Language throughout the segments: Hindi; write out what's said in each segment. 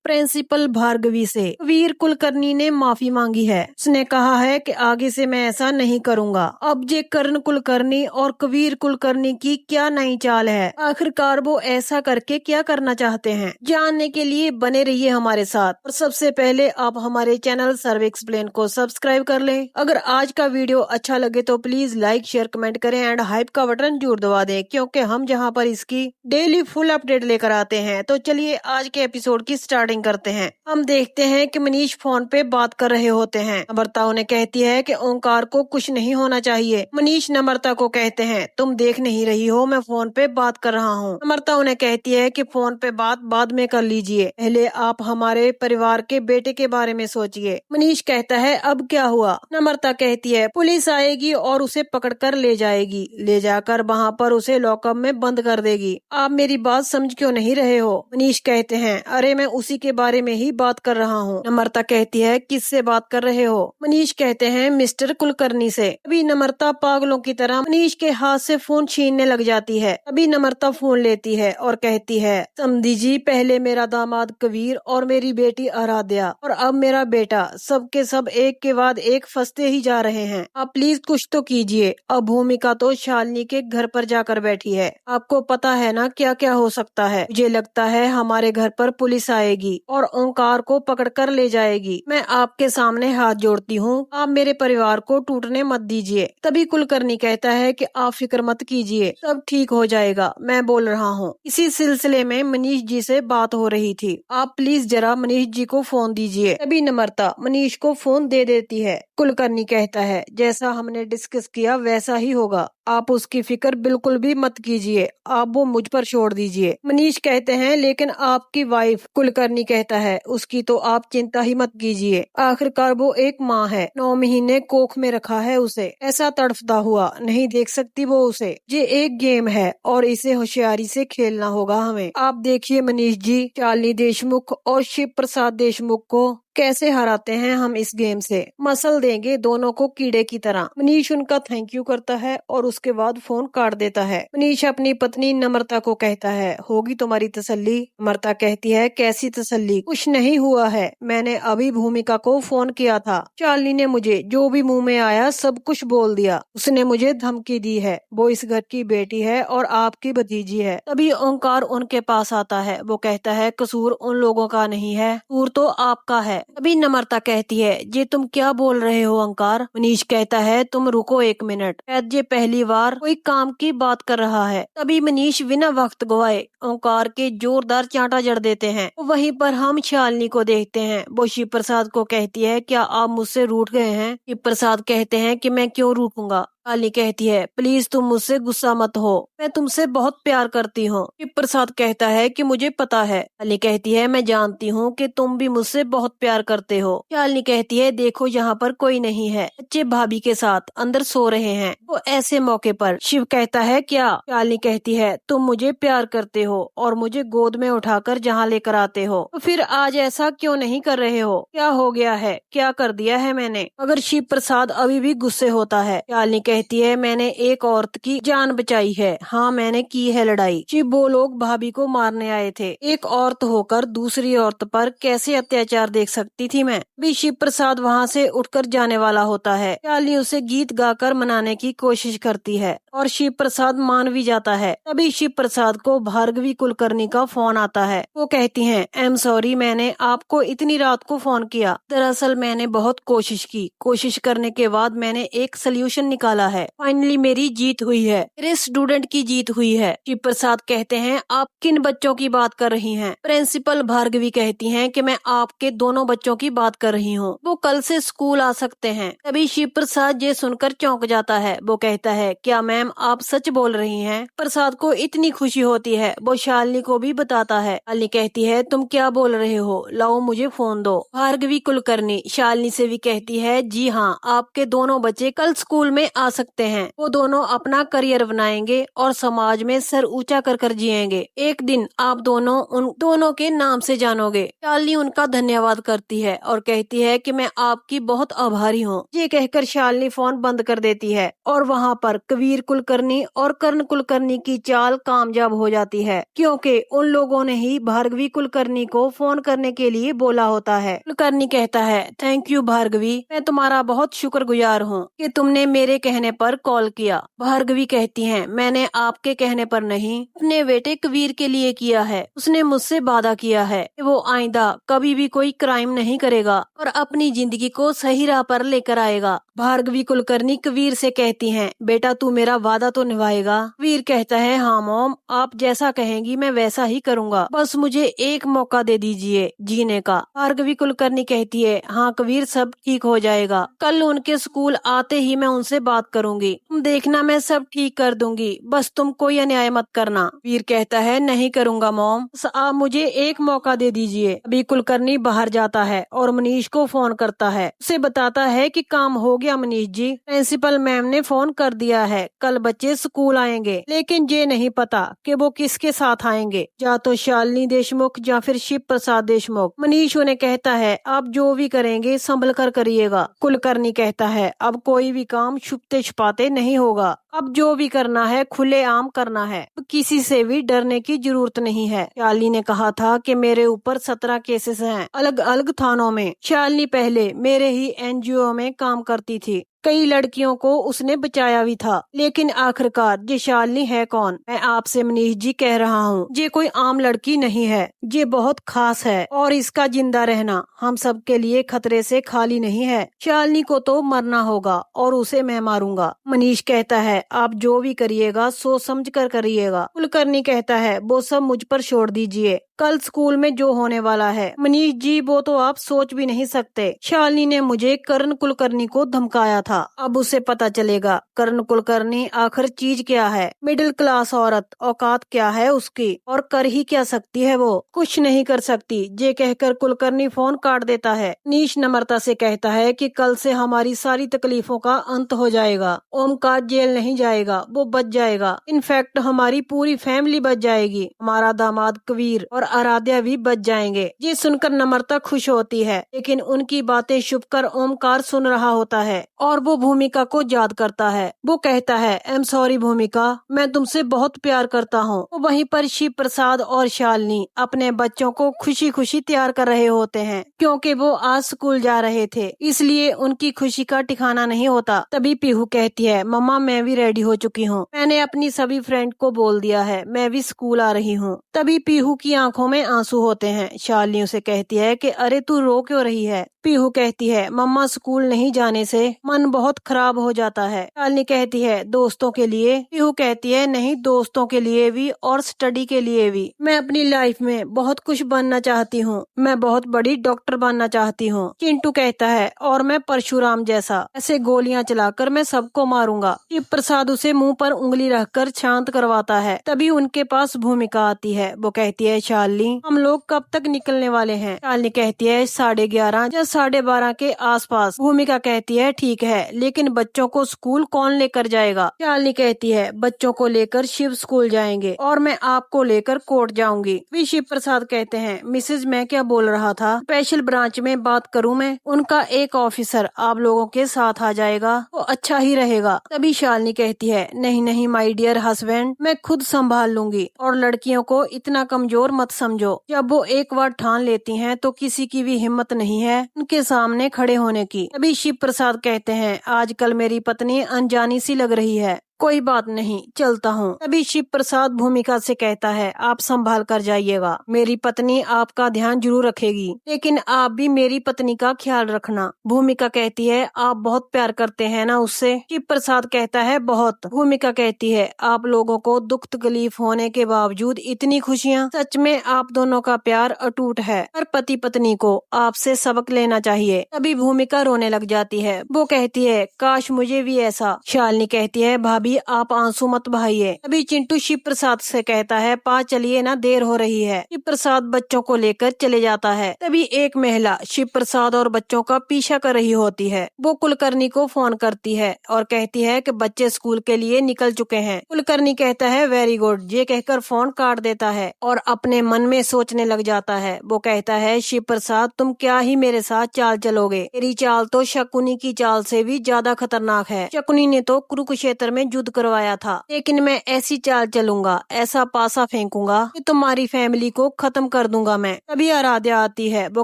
प्रिंसिपल भार्गवी से वीर कुलकर्णी ने माफी मांगी है। उसने कहा है कि आगे से मैं ऐसा नहीं करूंगा। अब जे कर्ण कुलकर्णी और कबीर कुलकर्णी की क्या नई चाल है, आखिरकार वो ऐसा करके क्या करना चाहते हैं, जानने के लिए बने रहिए हमारे साथ। और सबसे पहले आप हमारे चैनल सर्व एक्सप्लेन को सब्सक्राइब कर लें। अगर आज का वीडियो अच्छा लगे तो प्लीज लाइक शेयर कमेंट करें एंड हाइप का बटन जरूर दबा दें, क्योंकि हम जहां पर इसकी डेली फुल अपडेट लेकर आते हैं। तो चलिए आज के एपिसोड की स्टार्टिंग करते हैं। हम देखते हैं कि मनीष फोन पे बात कर रहे होते हैं। नम्रता उन्हें कहती है कि ओंकार को कुछ नहीं होना चाहिए। मनीष नम्रता को कहते हैं तुम देख नहीं रही हो, मैं फोन पे बात कर रहा हूँ। नम्रता उन्हें कहती है कि फोन पे बात बाद में कर लीजिए, पहले आप हमारे परिवार के बेटे के बारे में सोचिए। मनीष कहता है अब क्या हुआ? नम्रता कहती है पुलिस आएगी और उसे पकड़ कर ले जाएगी, ले जाकर वहाँ पर उसे लॉकअप में बंद कर देगी। आप मेरी बात समझ क्यों नहीं रहे हो? मनीष कहते हैं अरे मैं उसी के बारे में ही बात कर रहा हूँ। नम्रता कहती है किससे बात कर रहे हो? मनीष कहते हैं मिस्टर कुलकर्णी से। अभी नम्रता पागलों की तरह मनीष के हाथ से फोन छीनने लग जाती है। अभी नम्रता फोन लेती है और कहती है समधी जी, पहले मेरा दामाद कबीर और मेरी बेटी आराध्या और अब मेरा बेटा, सबके सब एक के बाद एक फंसते ही जा रहे हैं। आप प्लीज कुछ तो कीजिए। अब भूमिका तो शालिनी के घर पर जाकर बैठी है। आपको पता है ना क्या क्या हो सकता है। मुझे लगता है हमारे घर पर पुलिस आएगी और ओंकार को पकड़कर ले जाएगी। मैं आपके सामने हाथ जोड़ती हूँ, आप मेरे परिवार को टूटने मत दीजिए। तभी कुलकर्णी कहता है कि आप फिक्र मत कीजिए, सब ठीक हो जाएगा, मैं बोल रहा हूँ। इसी सिलसिले में मनीष जी से बात हो रही थी, आप प्लीज जरा मनीष जी को फोन दीजिए। तभी नम्रता मनीष को फोन दे देती है। कुलकर्णी कहता है जैसा हमने डिस्कस किया वैसा ही होगा, आप उसकी फिक्र बिल्कुल भी मत कीजिए, आप वो मुझ पर छोड़ दीजिए। मनीष कहते हैं लेकिन आपकी वाइफ। कुलकर्णी कहता है उसकी तो आप चिंता ही मत कीजिए, आखिरकार वो एक माँ है, 9 महीने कोख में रखा है उसे, ऐसा तड़फता हुआ नहीं देख सकती वो उसे। ये एक गेम है और इसे होशियारी से खेलना होगा हमें। आप देखिए मनीष जी, शालिनी देशमुख और शिव प्रसाद देशमुख को कैसे हराते हैं हम इस गेम से, मसल देंगे दोनों को कीड़े की तरह। मनीष उनका थैंक यू करता है और उसके बाद फोन काट देता है। मनीष अपनी पत्नी नम्रता को कहता है होगी तुम्हारी तसल्ली? नम्रता कहती है कैसी तसल्ली, कुछ नहीं हुआ है, मैंने अभी भूमिका को फोन किया था, शालिनी ने मुझे जो भी मुंह में आया सब कुछ बोल दिया, उसने मुझे धमकी दी है, वो इस घर की बेटी है और आपकी भतीजी है। तभी ओंकार उनके पास आता है, वो कहता है कसूर उन लोगों का नहीं है, कसूर तो आपका है। अभी नम्रता कहती है ये तुम क्या बोल रहे हो ओंकार? मनीष कहता है तुम रुको एक मिनट, शायद ये पहली बार कोई काम की बात कर रहा है। तभी मनीष बिना वक्त गवाए ओंकार के जोरदार चांटा जड़ देते हैं। वहीं पर हम शालिनी को देखते हैं, वो शिव प्रसाद को कहती है क्या आप मुझसे रूठ गए हैं? शिव प्रसाद कहते हैं कि मैं क्यों रूठूंगा। शालिनी कहती है प्लीज तुम मुझसे गुस्सा मत हो, मैं तुमसे बहुत प्यार करती हूँ। शिव प्रसाद कहता है कि मुझे पता है। शालिनी कहती है मैं जानती हूँ कि तुम भी मुझसे बहुत प्यार करते हो। शालिनी कहती है देखो यहाँ पर कोई नहीं है, बच्चे भाभी के साथ अंदर सो रहे हैं। वो ऐसे मौके पर शिव कहता है क्या? शालिनी कहती है तुम मुझे प्यार करते हो और मुझे गोद में उठाकर जहाँ लेकर आते हो, तो फिर आज ऐसा क्यों नहीं कर रहे हो? क्या हो गया है, क्या कर दिया है मैंने? मगर शिव प्रसाद अभी भी गुस्से होता है। शालिनी कहती है मैंने एक औरत की जान बचाई है, हाँ मैंने की है लड़ाई। शिव वो लोग भाभी को मारने आए थे, एक औरत होकर दूसरी औरत पर कैसे अत्याचार देख सकती थी मैं। भी शिव प्रसाद वहाँ से उठकर जाने वाला होता है। शालिनी उसे गीत गाकर मनाने की कोशिश करती है और शिव प्रसाद मान भी जाता है। तभी शिव प्रसाद को भार्गवी कुलकर्णी का फोन आता है। वो कहती हैं आई एम सॉरी, मैंने आपको इतनी रात को फोन किया, दरअसल मैंने बहुत कोशिश की, कोशिश करने के बाद मैंने एक सोल्यूशन निकाला है, फाइनली मेरी जीत हुई है, मेरे स्टूडेंट की जीत हुई है। शिव प्रसाद कहते हैं आप किन बच्चों की बात कर रही हैं? प्रिंसिपल भार्गवी कहती हैं कि मैं आपके दोनों बच्चों की बात कर रही हूँ, वो कल से स्कूल आ सकते हैं। तभी शिव प्रसाद ये सुनकर चौंक जाता है। वो कहता है क्या मैम आप सच बोल रही हैं? प्रसाद को इतनी खुशी होती है, वो शालिनी को भी बताता है। शालिनी कहती है तुम क्या बोल रहे हो, लाओ मुझे फोन दो। भार्गवी कुलकर्णी शालिनी से भी कहती है जी हाँ, आपके दोनों बच्चे कल स्कूल में आ कमा सकते हैं। वो दोनों अपना करियर बनाएंगे और समाज में सर ऊंचा कर कर जिएंगे। एक दिन आप दोनों उन दोनों के नाम से जानोगे। शालिनी उनका धन्यवाद करती है और कहती है कि मैं आपकी बहुत आभारी हूँ। ये कहकर शालिनी फोन बंद कर देती है और वहाँ पर कबीर कुलकर्णी और कर्ण कुलकर्णी की चाल कामयाब हो जाती है, क्योंकि उन लोगों ने ही भार्गवी कुलकर्णी को फोन करने के लिए बोला होता है। कुलकर्णी कहता है, थैंक यू भार्गवी, मैं तुम्हारा बहुत शुक्रगुजार हूँ कि तुमने मेरे कहने पर कॉल किया। भार्गवी कहती है, मैंने आपके कहने पर नहीं, अपने बेटे कबीर के लिए किया है। उसने मुझसे वादा किया है कि वो आइंदा कभी भी कोई क्राइम नहीं करेगा और अपनी जिंदगी को सही राह पर लेकर आएगा। भार्गवी कुलकर्णी कबीर से कहती हैं, बेटा तू मेरा वादा तो निभाएगा? कबीर कहता है, हाँ मॉम, आप जैसा कहेंगी मैं वैसा ही करूँगा, बस मुझे एक मौका दे दीजिए जीने का। भार्गवी कुलकर्णी कहती है, हाँ कबीर, सब ठीक हो जाएगा। कल उनके स्कूल आते ही मैं उनसे बात करूंगी, तुम देखना मैं सब ठीक कर दूंगी, बस तुम कोई अन्याय मत करना। कबीर कहता है, नहीं करूँगा मॉम, आप मुझे एक मौका दे दीजिए। अभी कुलकर्णी बाहर जाता है और मनीष को फोन करता है, उसे बताता है कि काम हो गया मनीष जी, प्रिंसिपल मैम ने फोन कर दिया है, कल बच्चे स्कूल आएंगे, लेकिन ये नहीं पता कि वो किसके साथ आएंगे, या तो शालिनी देशमुख या फिर शिव प्रसाद देशमुख। मनीष उन्हें कहता है, आप जो भी करेंगे संभल कर करिएगा। कुलकर्णी कहता है, अब कोई भी काम छुपते छुपाते नहीं होगा, अब जो भी करना है खुलेआम करना है, किसी से भी डरने की जरूरत नहीं है। शालिनी ने कहा था कि मेरे ऊपर 17 केसेस हैं अलग अलग थानों में। शालिनी पहले मेरे ही एनजीओ में काम करती थी, कई लड़कियों को उसने बचाया भी था, लेकिन आखिरकार ये शालिनी है कौन? मैं आपसे मनीष जी कह रहा हूँ, ये कोई आम लड़की नहीं है, ये बहुत खास है और इसका जिंदा रहना हम सब के लिए खतरे से खाली नहीं है। शालिनी को तो मरना होगा और उसे मैं मारूंगा। मनीष कहता है, आप जो भी करिएगा सोच समझ कर करिएगा। कुलकर्णी कहता है, वो सब मुझ पर छोड़ दीजिए, कल स्कूल में जो होने वाला है मनीष जी वो तो आप सोच भी नहीं सकते। शालिनी ने मुझे कर्ण कुलकर्णी को धमकाया था, अब उसे पता चलेगा कर्ण कुलकर्णी आखिर चीज क्या है, मिडिल क्लास औरत, औकात क्या है उसकी और कर ही क्या सकती है, वो कुछ नहीं कर सकती। ये कहकर कुलकर्णी फोन काट देता है। मनीष नम्रता से कहता है कि कल से हमारी सारी तकलीफों का अंत हो जाएगा, ओमकार जेल नहीं जाएगा, वो बच जाएगा, इनफैक्ट हमारी पूरी फैमिली बच जाएगी, हमारा दामाद कबीर और आराध्या भी बच जाएंगे। ये सुनकर नम्रता खुश होती है, लेकिन उनकी बातें छुपकर ओमकार सुन रहा होता है और वो भूमिका को याद करता है। वो कहता है, आई एम सॉरी भूमिका, मैं तुमसे बहुत प्यार करता हूँ। तो वहीं पर शिव प्रसाद और शालिनी अपने बच्चों को खुशी खुशी तैयार कर रहे होते हैं, क्योंकि वो आज स्कूल जा रहे थे, इसलिए उनकी खुशी का ठिकाना नहीं होता। तभी पीहू कहती है, मम्मा मैं भी रेडी हो चुकी हूँ, मैंने अपनी सभी फ्रेंड को बोल दिया है, मैं भी स्कूल आ रही हूँ। तभी पीहू की आंखों में आंसू होते हैं। शालिनी उसे कहती है कि अरे तू रो क्यों रही है? पीहू कहती है, मम्मा स्कूल नहीं जाने से मन बहुत खराब हो जाता है। शालिनी कहती है, दोस्तों के लिए? पीहू कहती है, नहीं, दोस्तों के लिए भी और स्टडी के लिए भी। मैं अपनी लाइफ में बहुत कुछ बनना चाहती हूँ, मैं बहुत बड़ी डॉक्टर बनना चाहती हूँ। चिंटू कहता है, और मैं परशुराम जैसा ऐसे गोलियां चलाकर मैं सबको मारूंगा। शिव प्रसाद उसे मुंह पर उंगली रखकर शांत करवाता है। तभी उनके पास भूमिका आती है। वो कहती है, शालिनी हम लोग कब तक निकलने वाले हैं? शालिनी कहती है, 11:30 या 12:30 के आसपास। भूमिका कहती है, ठीक है, लेकिन बच्चों को स्कूल कौन लेकर जाएगा? शालिनी कहती है, बच्चों को लेकर शिव स्कूल जाएंगे और मैं आपको लेकर कोर्ट जाऊंगी। भी शिव प्रसाद कहते हैं, मिसेज मैं क्या बोल रहा था, स्पेशल ब्रांच में बात करूं मैं, उनका एक ऑफिसर आप लोगों के साथ आ जाएगा तो अच्छा ही रहेगा। तभी शालिनी कहती है, नहीं नहीं माय डियर हस्बैंड, मैं खुद संभाल लूंगी और लड़कियों को इतना कमजोर मत समझो। जब वो एक बार ठान लेती हैं तो किसी की भी हिम्मत नहीं है उनके सामने खड़े होने की। तभी शिव प्रसाद कहते हैं, आजकल मेरी पत्नी अनजानी सी लग रही है, कोई बात नहीं, चलता हूँ। तभी शिव प्रसाद भूमिका से कहता है, आप संभाल कर जाइएगा, मेरी पत्नी आपका ध्यान जरूर रखेगी, लेकिन आप भी मेरी पत्नी का ख्याल रखना। भूमिका कहती है, आप बहुत प्यार करते हैं ना उससे? शिव प्रसाद कहता है, बहुत। भूमिका कहती है, आप लोगों को दुख तकलीफ होने के बावजूद इतनी खुशियाँ, सच में आप दोनों का प्यार अटूट है। हर पति पत्नी को आपसे सबक लेना चाहिए। तभी भूमिका रोने लग जाती है। वो कहती है, काश मुझे भी ऐसा। शालिनी कहती है, भाभी भाभी आप आंसू मत बहाइए। तभी चिंटू शिव प्रसाद से कहता है पा चलिए ना, देर हो रही है। शिव प्रसाद बच्चों को लेकर चले जाता है। तभी एक महिला शिव प्रसाद और बच्चों का पीछा कर रही होती है। वो कुलकर्णी को फोन करती है और कहती है कि बच्चे स्कूल के लिए निकल चुके हैं। कुलकर्णी कहता है वेरी गुड, ये कहकर फोन काट देता है और अपने मन में सोचने लग जाता है। वो कहता है शिव प्रसाद तुम क्या ही मेरे साथ चाल चलोगे, मेरी चाल तो शकुनी की चाल से भी ज्यादा खतरनाक है। शकुनी ने तो कुरुक्षेत्र में युद्ध करवाया था, लेकिन मैं ऐसी चाल चलूंगा, ऐसा पासा फेंकूंगा कि तुम्हारी फैमिली को खत्म कर दूंगा मैं। तभी आराध्या आती है। वो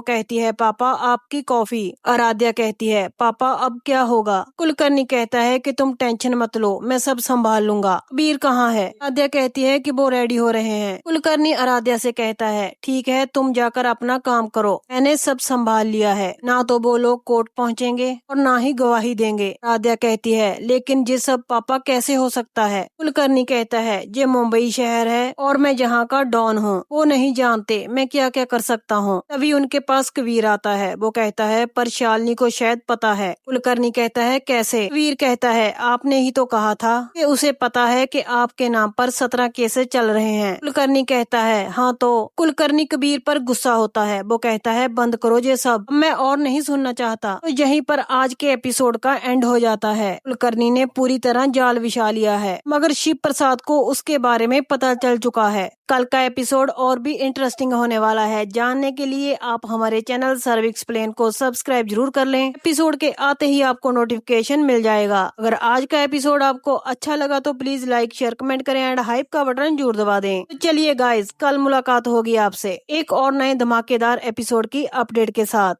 कहती है पापा आपकी कॉफी। आराध्या कहती है पापा अब क्या होगा। कुलकर्णी कहता है कि तुम टेंशन मत लो, मैं सब संभाल लूंगा। कबीर कहाँ है। आराध्या कहती है कि वो रेडी हो रहे हैं। कुलकर्णी आराध्या से कहता है ठीक है तुम जाकर अपना काम करो, मैंने सब संभाल लिया है। ना तो वो लोग कोर्ट पहुँचेंगे और ना ही गवाही देंगे। आराध्या कहती है लेकिन ये सब पापा कैसे हो सकता है। कुलकर्णी कहता है ये मुंबई शहर है और मैं जहाँ का डॉन हूँ, वो नहीं जानते मैं क्या क्या कर सकता हूँ। तभी उनके पास कबीर आता है। वो कहता है पर शालिनी को शायद पता है। कुलकर्णी कहता है कैसे। कबीर कहता है आपने ही तो कहा था कि उसे पता है कि आपके नाम पर 17 केसेस चल रहे हैं। कुलकर्णी कहता है हाँ तो। कुलकर्णी कबीर पर गुस्सा होता है। वो कहता है बंद करो ये सब, मैं और नहीं सुनना चाहता। तो यहीं पर आज के एपिसोड का एंड हो जाता है। कुलकर्णी ने पूरी तरह जाल बिछा लिया है, मगर शिव प्रसाद को उसके बारे में पता चल चुका है। कल का एपिसोड और भी इंटरेस्टिंग होने वाला है। जानने के लिए आप हमारे चैनल सर्व एक्सप्लेन को सब्सक्राइब जरूर कर लें। एपिसोड के आते ही आपको नोटिफिकेशन मिल जाएगा। अगर आज का एपिसोड आपको अच्छा लगा तो प्लीज लाइक शेयर कमेंट करें एंड हाइप का बटन जरूर दबा दें। तो चलिए गाइज कल मुलाकात होगी आपसे एक और नए धमाकेदार एपिसोड की अपडेट के साथ।